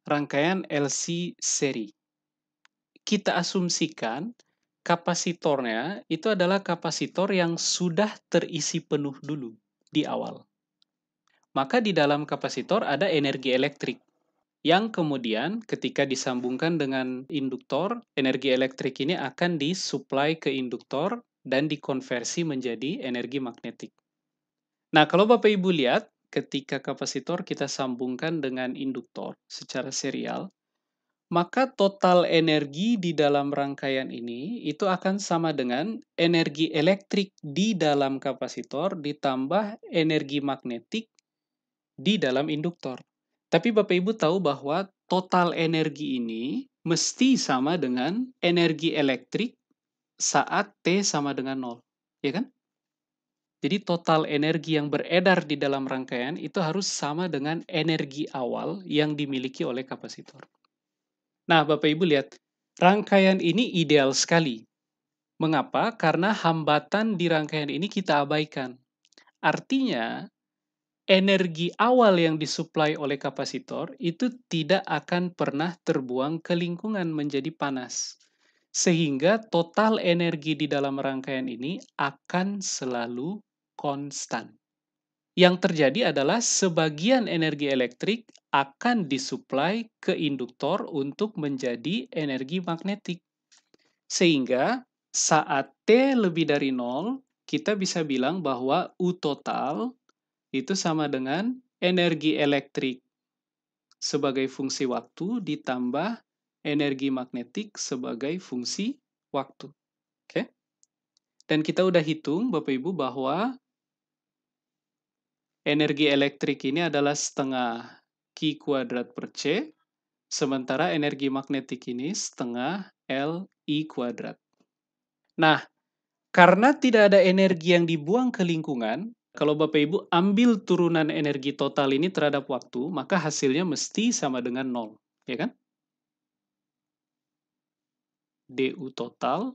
rangkaian LC seri. Kita asumsikan kapasitornya itu adalah kapasitor yang sudah terisi penuh dulu di awal. Maka di dalam kapasitor ada energi elektrik yang kemudian ketika disambungkan dengan induktor, energi elektrik ini akan disuplai ke induktor dan dikonversi menjadi energi magnetik. Nah, kalau Bapak Ibu lihat, ketika kapasitor kita sambungkan dengan induktor secara serial, maka total energi di dalam rangkaian ini itu akan sama dengan energi elektrik di dalam kapasitor ditambah energi magnetik di dalam induktor. Tapi Bapak Ibu tahu bahwa total energi ini mesti sama dengan energi elektrik saat T sama dengan 0, ya kan? Jadi total energi yang beredar di dalam rangkaian itu harus sama dengan energi awal yang dimiliki oleh kapasitor. Nah, Bapak Ibu lihat, rangkaian ini ideal sekali. Mengapa? Karena hambatan di rangkaian ini kita abaikan. Artinya, energi awal yang disuplai oleh kapasitor itu tidak akan pernah terbuang ke lingkungan menjadi panas. Sehingga total energi di dalam rangkaian ini akan selalu konstan. Yang terjadi adalah sebagian energi elektrik akan disuplai ke induktor untuk menjadi energi magnetik. Sehingga saat T lebih dari 0, kita bisa bilang bahwa U total itu sama dengan energi elektrik sebagai fungsi waktu ditambah energi magnetik sebagai fungsi waktu. Oke? Dan kita udah hitung, Bapak Ibu, bahwa energi elektrik ini adalah setengah Q kuadrat per C, sementara energi magnetik ini setengah Li kuadrat. Nah, karena tidak ada energi yang dibuang ke lingkungan, kalau Bapak Ibu ambil turunan energi total ini terhadap waktu, maka hasilnya mesti sama dengan 0, ya kan? DU total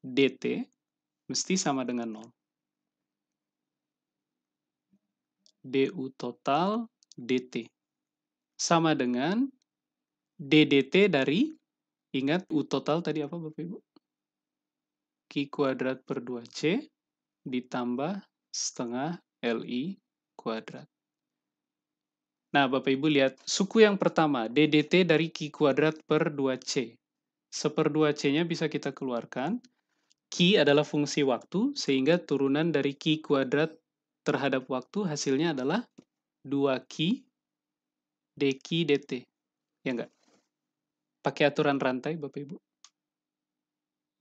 DT mesti sama dengan 0. DU total DT sama dengan DDT dari, ingat U total tadi apa Bapak Ibu? Q kuadrat per 2C ditambah setengah Li kuadrat. Nah, Bapak Ibu lihat, suku yang pertama, DDT dari Q kuadrat per 2C. Seper 2C-nya bisa kita keluarkan. Q adalah fungsi waktu, sehingga turunan dari Q kuadrat terhadap waktu hasilnya adalah 2Q dQ dt. Ya enggak? Pakai aturan rantai, Bapak Ibu.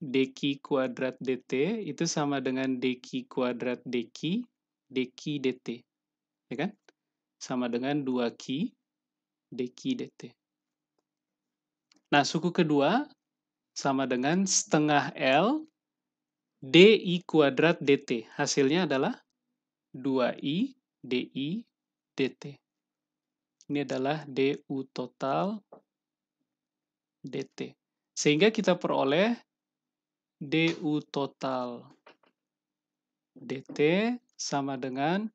dQ kuadrat dt itu sama dengan dQ kuadrat dQ, dQ dt. Ya kan? Sama dengan 2Q dQ dt. Nah, suku kedua sama dengan setengah L DI kuadrat dt. Hasilnya adalah 2I DI dt. Ini adalah DU total dt. Sehingga kita peroleh DU total dt sama dengan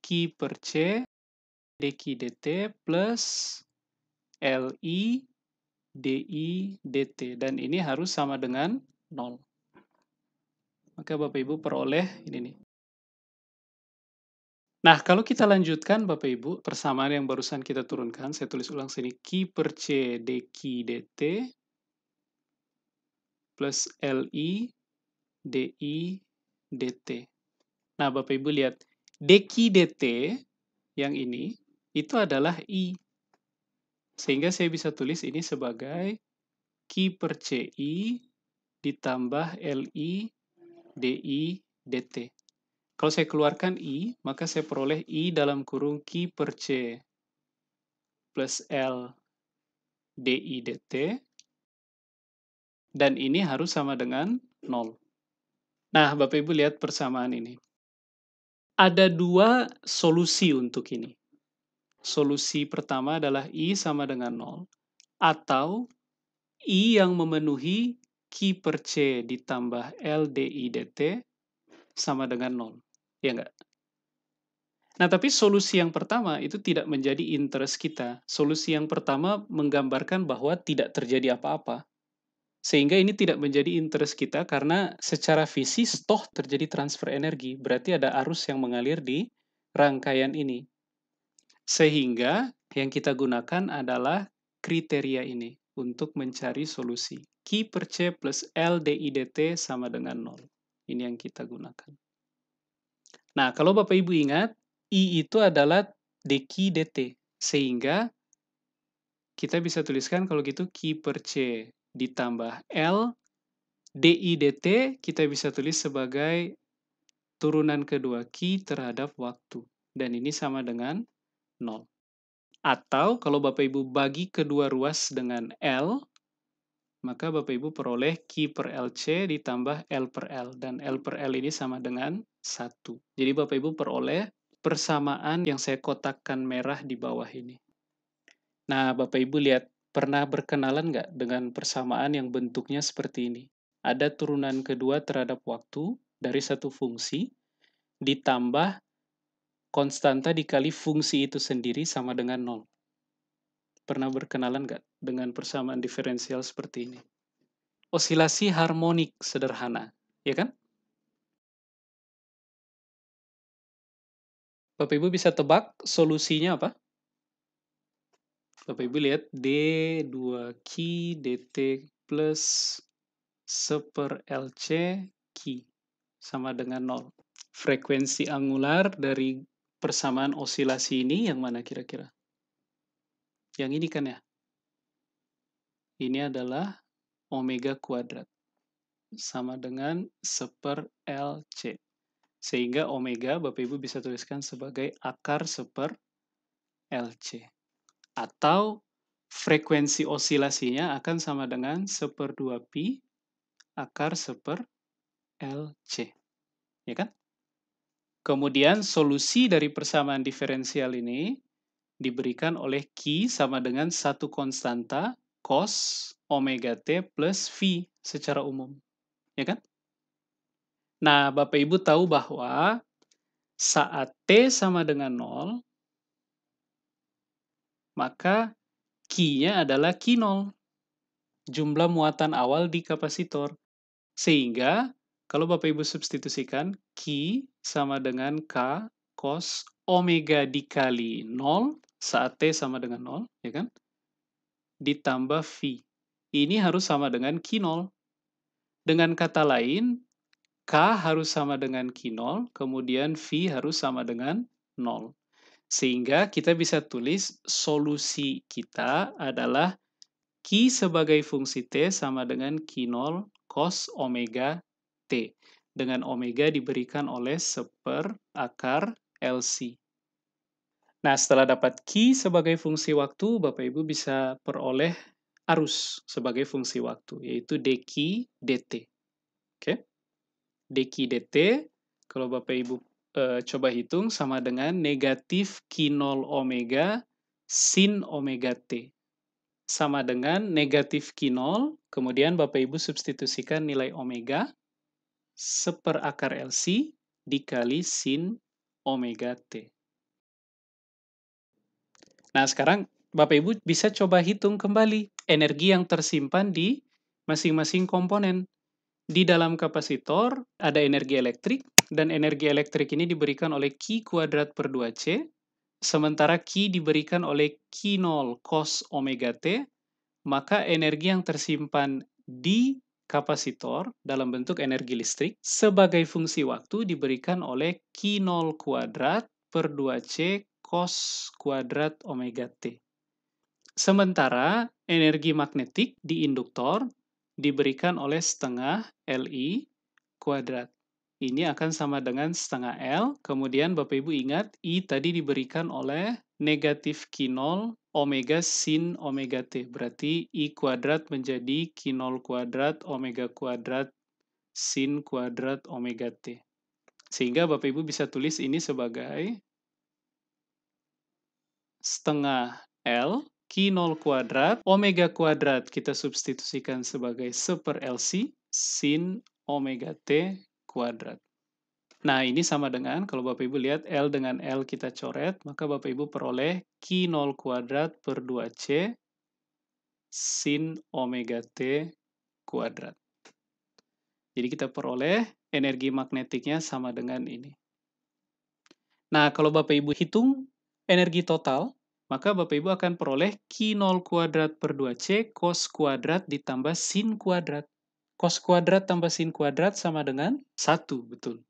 Q per C dQ dt plus Li DI dt. Dan ini harus sama dengan 0. Maka Bapak Ibu peroleh ini nih. Nah, kalau kita lanjutkan Bapak Ibu, persamaan yang barusan kita turunkan, saya tulis ulang sini, Q per C dQ dt plus Li DI dt. Nah, Bapak Ibu lihat, dQ dt yang ini, itu adalah I. Sehingga saya bisa tulis ini sebagai Q per CI ditambah Li DI dt. Kalau saya keluarkan I, maka saya peroleh I dalam kurung Q per C plus L DI dt. Dan ini harus sama dengan 0. Nah, Bapak Ibu lihat persamaan ini. Ada dua solusi untuk ini. Solusi pertama adalah I sama dengan 0. Atau I yang memenuhi Q per C ditambah L DI dt sama dengan 0. Ya enggak? Nah, tapi solusi yang pertama itu tidak menjadi interest kita. Solusi yang pertama menggambarkan bahwa tidak terjadi apa-apa. Sehingga ini tidak menjadi interest kita karena secara fisis toh terjadi transfer energi. Berarti ada arus yang mengalir di rangkaian ini. Sehingga yang kita gunakan adalah kriteria ini untuk mencari solusi. Q per C plus L dI dt sama dengan 0. Ini yang kita gunakan. Nah, kalau Bapak Ibu ingat, I itu adalah dQ dt. Sehingga kita bisa tuliskan kalau gitu Q per C ditambah L dI dt kita bisa tulis sebagai turunan kedua Q terhadap waktu. Dan ini sama dengan 0. Atau kalau Bapak Ibu bagi kedua ruas dengan L, maka Bapak Ibu peroleh Q per LC ditambah L per L. Dan L per L ini sama dengan 1. Jadi Bapak Ibu peroleh persamaan yang saya kotakkan merah di bawah ini. Nah, Bapak Ibu lihat, pernah berkenalan nggak dengan persamaan yang bentuknya seperti ini? Ada turunan kedua terhadap waktu dari satu fungsi, ditambah konstanta dikali fungsi itu sendiri sama dengan 0. Pernah berkenalan nggak dengan persamaan diferensial seperti ini? Osilasi harmonik sederhana, ya kan? Bapak Ibu bisa tebak solusinya apa? Bapak Ibu lihat D2Q dt plus 1/LC Q sama dengan 0. Frekuensi angular dari persamaan osilasi ini yang mana kira-kira? Yang ini kan ya? Ini adalah omega kuadrat sama dengan 1/LC. Sehingga omega Bapak Ibu bisa tuliskan sebagai akar 1/LC. Atau frekuensi osilasinya akan sama dengan 1/2pi akar 1/LC. Ya kan? Kemudian solusi dari persamaan diferensial ini diberikan oleh Q sama dengan satu konstanta cos omega T plus V secara umum. Ya kan? Nah, Bapak Ibu tahu bahwa saat T sama dengan 0, maka Q-nya adalah Q0, jumlah muatan awal di kapasitor. Sehingga, kalau Bapak Ibu substitusikan, Q sama dengan K cos omega dikali 0, saat T sama dengan 0, ya kan? Ditambah V. Ini harus sama dengan Q0. Dengan kata lain, K harus sama dengan Q0, kemudian V harus sama dengan 0. Sehingga kita bisa tulis solusi kita adalah Q sebagai fungsi T sama dengan Q0 cos omega T. Dengan omega diberikan oleh 1/akar LC. Nah, setelah dapat Q sebagai fungsi waktu, Bapak Ibu bisa peroleh arus sebagai fungsi waktu, yaitu dQ dt. Oke? dQ dt, kalau Bapak Ibu coba hitung, sama dengan negatif Q0 omega sin omega T. Sama dengan negatif Q0, kemudian Bapak Ibu substitusikan nilai omega, 1/akar LC dikali sin omega T. Nah, sekarang Bapak Ibu bisa coba hitung kembali energi yang tersimpan di masing-masing komponen. Di dalam kapasitor ada energi elektrik, dan energi elektrik ini diberikan oleh Q kuadrat per 2C, sementara Q diberikan oleh Q0 cos omega T, maka energi yang tersimpan di kapasitor dalam bentuk energi listrik sebagai fungsi waktu diberikan oleh Q0 kuadrat per 2C cos kuadrat omega T. Sementara energi magnetik di induktor diberikan oleh setengah Li kuadrat. Ini akan sama dengan setengah L, kemudian Bapak Ibu ingat, I tadi diberikan oleh negatif Q0 omega sin omega T. Berarti I kuadrat menjadi Q0 kuadrat omega kuadrat sin kuadrat omega T. Sehingga Bapak Ibu bisa tulis ini sebagai setengah L Q0 kuadrat, omega kuadrat kita substitusikan sebagai 1/LC sin omega T kuadrat. Nah, ini sama dengan, kalau Bapak Ibu lihat L dengan L kita coret, maka Bapak Ibu peroleh Q0 kuadrat per 2C sin omega T kuadrat. Jadi kita peroleh energi magnetiknya sama dengan ini. Nah, kalau Bapak Ibu hitung energi total, maka Bapak Ibu akan peroleh Q0 kuadrat per 2C cos kuadrat ditambah sin kuadrat. Cos kuadrat tambah sin kuadrat sama dengan 1, betul.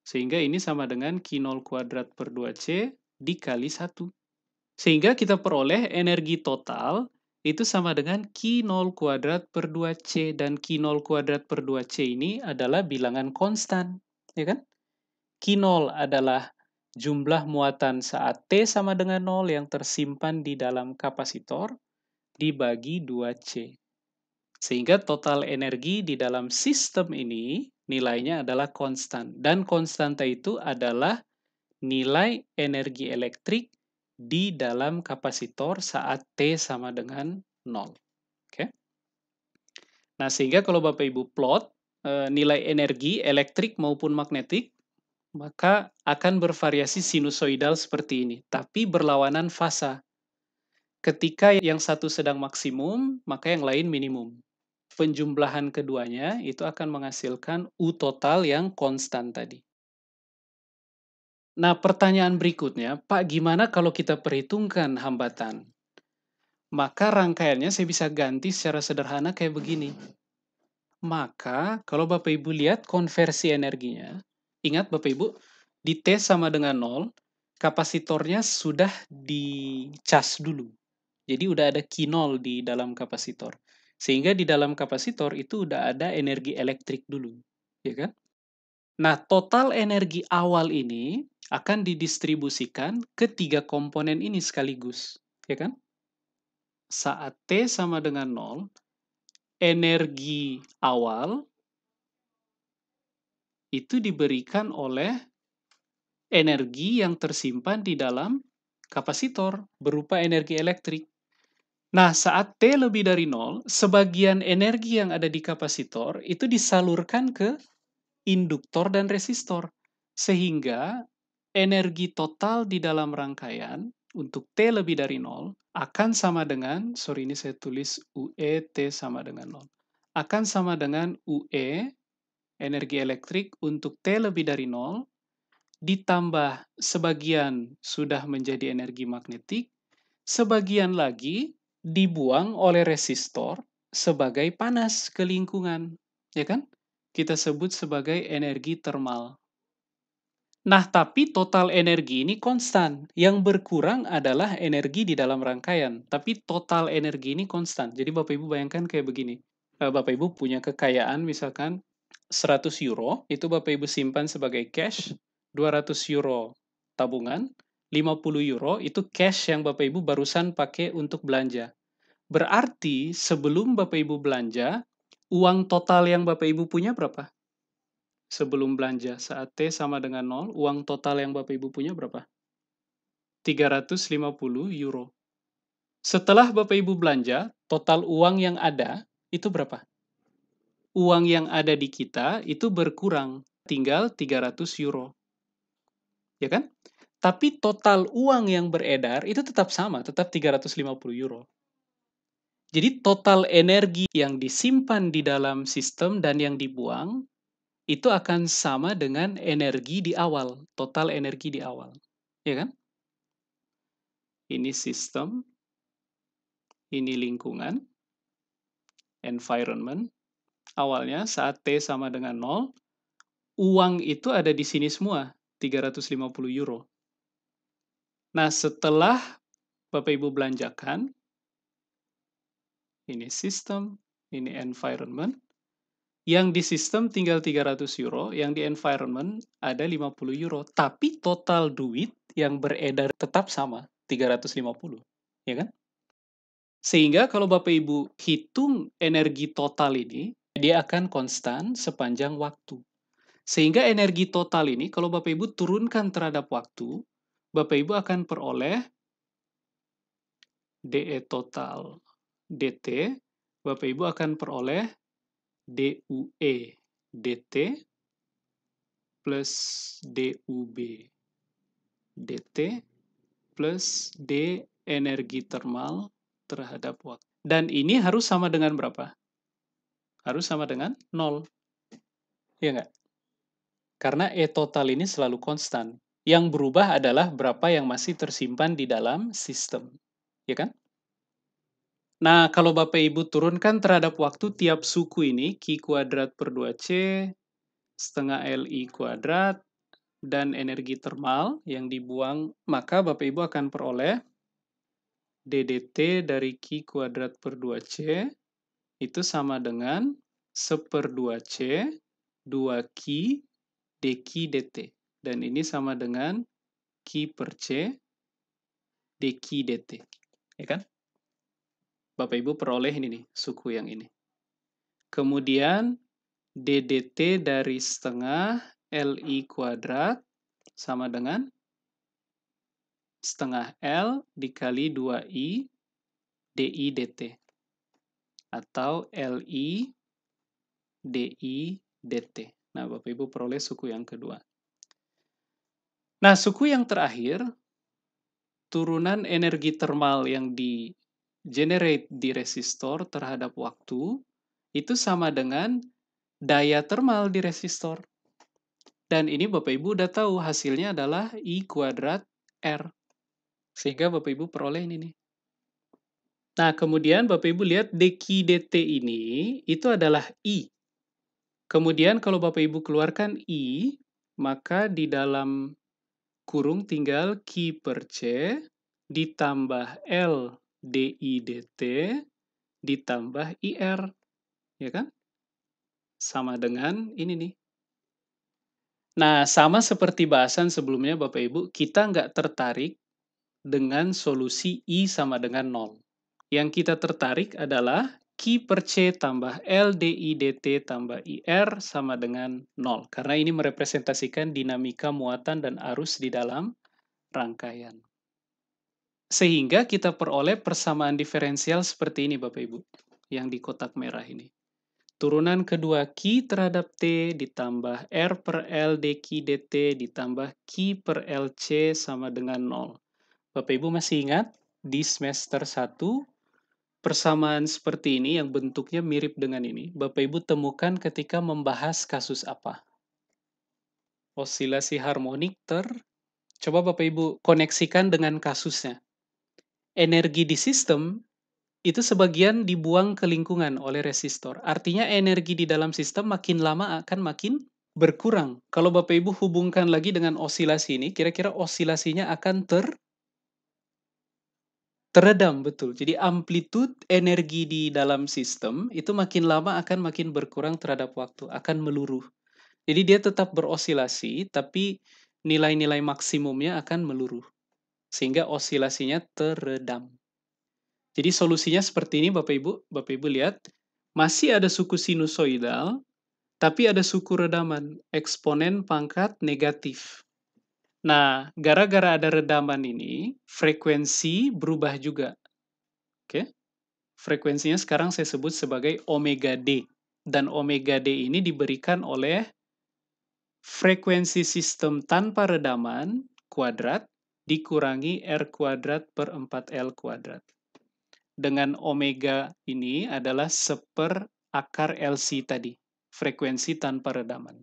Sehingga ini sama dengan Q0 kuadrat per 2C dikali 1. Sehingga kita peroleh energi total itu sama dengan Q0 kuadrat per 2C. Dan Q0 kuadrat per 2C ini adalah bilangan konstan. Ya kan? Q0 adalah jumlah muatan saat T sama dengan 0 yang tersimpan di dalam kapasitor dibagi 2C. Sehingga total energi di dalam sistem ini nilainya adalah konstan. Dan konstanta itu adalah nilai energi elektrik di dalam kapasitor saat T sama dengan 0. Oke. Nah, sehingga kalau Bapak Ibu plot nilai energi elektrik maupun magnetik, maka akan bervariasi sinusoidal seperti ini, tapi berlawanan fasa. Ketika yang satu sedang maksimum, maka yang lain minimum. Penjumlahan keduanya itu akan menghasilkan U total yang konstan tadi. Nah, pertanyaan berikutnya, Pak, gimana kalau kita perhitungkan hambatan? Maka rangkaiannya saya bisa ganti secara sederhana kayak begini. Maka, kalau Bapak Ibu lihat konversi energinya, ingat Bapak Ibu, di T sama dengan 0, kapasitornya sudah dicas dulu. Jadi udah ada Q0 di dalam kapasitor. Sehingga di dalam kapasitor itu udah ada energi elektrik dulu. Ya kan? Nah, total energi awal ini akan didistribusikan ke 3 komponen ini sekaligus. Ya kan? Saat T sama dengan 0, energi awal itu diberikan oleh energi yang tersimpan di dalam kapasitor berupa energi elektrik. Nah, saat T lebih dari 0, sebagian energi yang ada di kapasitor itu disalurkan ke induktor dan resistor. Sehingga energi total di dalam rangkaian untuk T lebih dari 0 akan sama dengan, sorry ini saya tulis UE T sama dengan 0. Akan sama dengan UE, energi elektrik untuk T lebih dari 0, ditambah sebagian sudah menjadi energi magnetik, sebagian lagi dibuang oleh resistor sebagai panas ke lingkungan, ya kan? Kita sebut sebagai energi termal. Nah, tapi total energi ini konstan. Yang berkurang adalah energi di dalam rangkaian, tapi total energi ini konstan. Jadi Bapak Ibu bayangkan kayak begini. Bapak Ibu punya kekayaan misalkan 100 euro, itu Bapak Ibu simpan sebagai cash, 200 euro tabungan, 50 euro itu cash yang Bapak Ibu barusan pakai untuk belanja. Berarti sebelum Bapak Ibu belanja, uang total yang Bapak Ibu punya berapa? Sebelum belanja, saat T sama dengan 0, uang total yang Bapak Ibu punya berapa? 350 euro. Setelah Bapak Ibu belanja, total uang yang ada itu berapa? Uang yang ada di kita itu berkurang, tinggal 300 euro. Ya kan? Tapi total uang yang beredar itu tetap sama, tetap 350 euro. Jadi total energi yang disimpan di dalam sistem dan yang dibuang itu akan sama dengan energi di awal, total energi di awal. Ya kan? Ini sistem, ini lingkungan, environment. Awalnya saat T sama dengan 0, uang itu ada di sini semua, 350 euro. Nah, setelah Bapak Ibu belanjakan, ini sistem, ini environment, yang di sistem tinggal 300 euro, yang di environment ada 50 euro. Tapi total duit yang beredar tetap sama, 350. Ya kan? Sehingga kalau Bapak Ibu hitung energi total ini, dia akan konstan sepanjang waktu. Sehingga energi total ini kalau Bapak Ibu turunkan terhadap waktu, Bapak Ibu akan peroleh DE total DT, Bapak Ibu akan peroleh DUE DT, plus DUB dt plus D energi termal terhadap waktu. Dan ini harus sama dengan berapa? Harus sama dengan 0. Ya nggak? Karena E total ini selalu konstan. Yang berubah adalah berapa yang masih tersimpan di dalam sistem. Ya kan? Nah, kalau Bapak Ibu turunkan terhadap waktu tiap suku ini, Q kuadrat per 2C, setengah LI kuadrat, dan energi termal yang dibuang, maka Bapak Ibu akan peroleh DDT dari Q kuadrat per 2C itu sama dengan 1/2C 2Q dQ dt. Dan ini sama dengan Q per C dQ dt. Ya kan? Bapak Ibu peroleh ini nih, suku yang ini. Kemudian DDT dari setengah LI kuadrat sama dengan setengah L dikali 2I DI dt. Atau LI DI dt. Nah, Bapak Ibu peroleh suku yang kedua. Nah, suku yang terakhir, turunan energi termal yang di-generate di resistor terhadap waktu, itu sama dengan daya termal di resistor. Dan ini Bapak Ibu udah tahu hasilnya adalah I kuadrat R. Sehingga Bapak Ibu peroleh ini nih. Nah, kemudian Bapak Ibu lihat dQ dt ini itu adalah I. Kemudian kalau Bapak Ibu keluarkan I, maka di dalam kurung tinggal Q per C ditambah L DI dt ditambah IR. Ya kan? Sama dengan ini nih. Nah, sama seperti bahasan sebelumnya Bapak Ibu, kita nggak tertarik dengan solusi I sama dengan 0. Yang kita tertarik adalah Q per C tambah L DI dt tambah IR sama dengan 0. Karena ini merepresentasikan dinamika muatan dan arus di dalam rangkaian. Sehingga kita peroleh persamaan diferensial seperti ini Bapak Ibu, yang di kotak merah ini. Turunan kedua Q terhadap T ditambah R per L dQ dt ditambah Q per LC sama dengan 0. Bapak Ibu masih ingat di semester 1 persamaan seperti ini yang bentuknya mirip dengan ini, Bapak Ibu temukan ketika membahas kasus apa? Osilasi harmonik coba Bapak Ibu koneksikan dengan kasusnya. Energi di sistem itu sebagian dibuang ke lingkungan oleh resistor. Artinya energi di dalam sistem makin lama akan makin berkurang. Kalau Bapak Ibu hubungkan lagi dengan osilasi ini, kira-kira osilasinya akan teredam, betul. Jadi amplitude energi di dalam sistem itu makin lama akan makin berkurang terhadap waktu, akan meluruh. Jadi dia tetap berosilasi, tapi nilai-nilai maksimumnya akan meluruh. Sehingga osilasinya teredam. Jadi solusinya seperti ini Bapak Ibu. Bapak Ibu lihat, masih ada suku sinusoidal, tapi ada suku redaman, eksponen pangkat negatif. Nah, gara-gara ada redaman ini, frekuensi berubah juga. Oke? Frekuensinya sekarang saya sebut sebagai omega D. Dan omega D ini diberikan oleh frekuensi sistem tanpa redaman kuadrat dikurangi R kuadrat per 4L kuadrat. Dengan omega ini adalah 1/4 akar LC tadi, frekuensi tanpa redaman.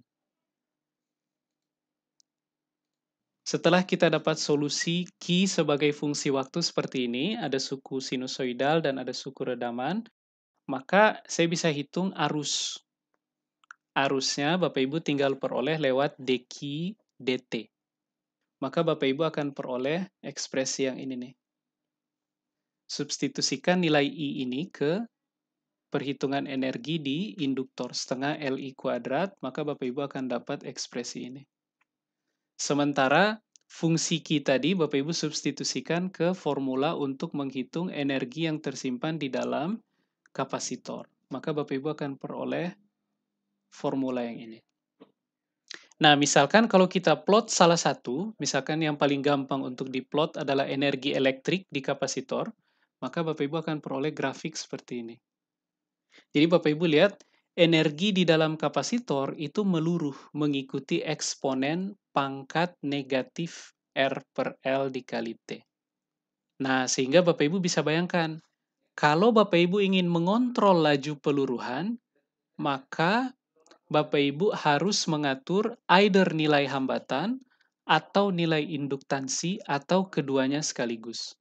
Setelah kita dapat solusi Q sebagai fungsi waktu seperti ini, ada suku sinusoidal dan ada suku redaman, maka saya bisa hitung arus. Arusnya Bapak Ibu tinggal peroleh lewat dQ dt. Maka Bapak Ibu akan peroleh ekspresi yang ini nih. Substitusikan nilai I ini ke perhitungan energi di induktor setengah LI kuadrat, maka Bapak Ibu akan dapat ekspresi ini. Sementara fungsi Q tadi Bapak Ibu substitusikan ke formula untuk menghitung energi yang tersimpan di dalam kapasitor. Maka Bapak Ibu akan peroleh formula yang ini. Nah, misalkan kalau kita plot salah satu, misalkan yang paling gampang untuk diplot adalah energi elektrik di kapasitor, maka Bapak Ibu akan peroleh grafik seperti ini. Jadi Bapak Ibu lihat, energi di dalam kapasitor itu meluruh mengikuti eksponen pangkat negatif R per L dikali T. Nah, sehingga Bapak Ibu bisa bayangkan, kalau Bapak Ibu ingin mengontrol laju peluruhan, maka Bapak Ibu harus mengatur either nilai hambatan atau nilai induktansi atau keduanya sekaligus.